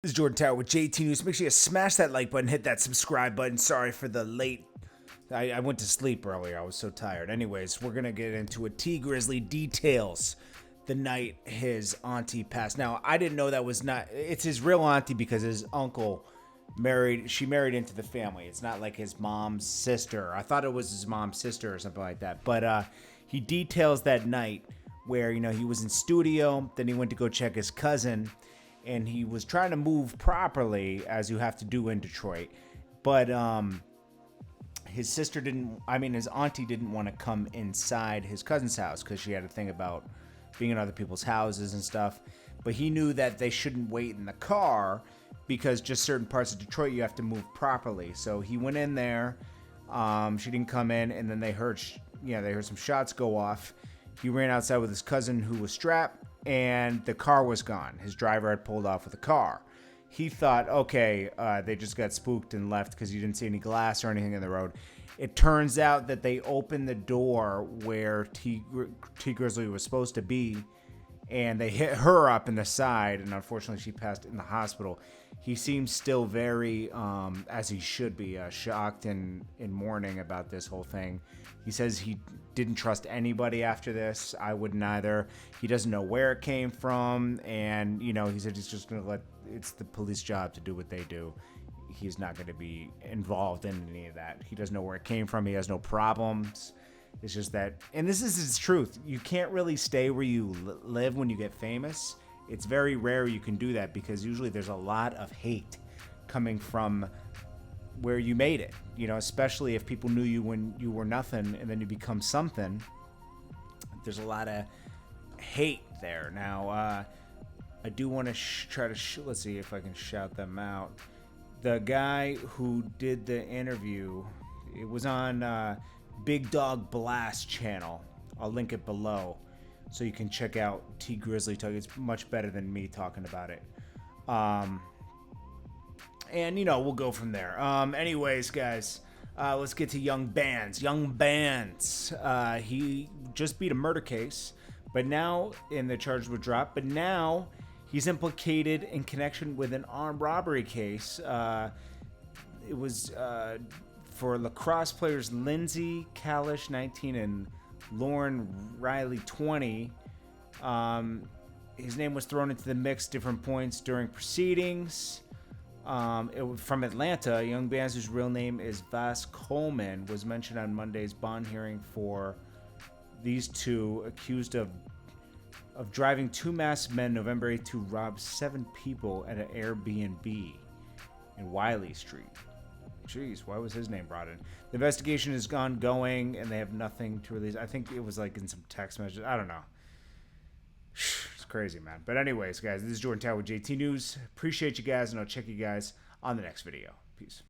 This is Jordan Tower with JT News. Make sure you smash that like button, hit that subscribe button. Sorry for the late. I went to sleep earlier. I was so tired. Anyways, we're going to get into it. Grizzley details the night his auntie passed. Now, I didn't know that was not. It's his real auntie because his uncle she married into the family. It's not like his mom's sister. I thought it was his mom's sister or something like that. But he details that night where, he was in studio. Then he went to go check his cousin. And he was trying to move properly, as you have to do in Detroit. But his auntie didn't want to come inside his cousin's house because she had a thing about being in other people's houses and stuff. But he knew that they shouldn't wait in the car because just certain parts of Detroit you have to move properly. So he went in there. She didn't come in, and then they heard some shots go off. He ran outside with his cousin who was strapped, and the car was gone. His driver had pulled off with the car. He thought, okay, they just got spooked and left because you didn't see any glass or anything in the road. It turns out that they opened the door where T Grizzley was supposed to be, and they hit her up in the side, and unfortunately she passed in the hospital. He seems still very, as he should be, shocked and in mourning about this whole thing. He says he didn't trust anybody after this. I wouldn't either. He doesn't know where it came from, and, he said he's just going to it's the police job to do what they do. He's not going to be involved in any of that. He doesn't know where it came from. He has no problems. It's just that, and this is his truth. You can't really stay where you live when you get famous. It's very rare you can do that because usually there's a lot of hate coming from where you made it. Especially if people knew you when you were nothing and then you become something. There's a lot of hate there. Now, I do want to try to let's see if I can shout them out. The guy who did the interview, it was on Big Dog Blast channel. I'll link it below so you can check out T Grizzley talk. It's much better than me talking about it. And we'll go from there. Anyways, guys, let's get to Young Bands. He just beat a murder case, but now, and the charges were dropped, but now he's implicated in connection with an armed robbery case. It was for lacrosse players Lindsay Kalish, 19, and Lauren Riley, 20. His name was thrown into the mix different points during proceedings. From Atlanta, a young man's whose real name is Vas Coleman was mentioned on Monday's bond hearing for these two accused of driving two masked men November 8th to rob 7 people at an Airbnb in Wiley Street. Jeez, why was his name brought in? The investigation is ongoing, and they have nothing to release. I think it was in some text messages. I don't know. It's crazy, man. But anyways, guys, this is Jordan Tower with JT News. Appreciate you guys, and I'll check you guys on the next video. Peace.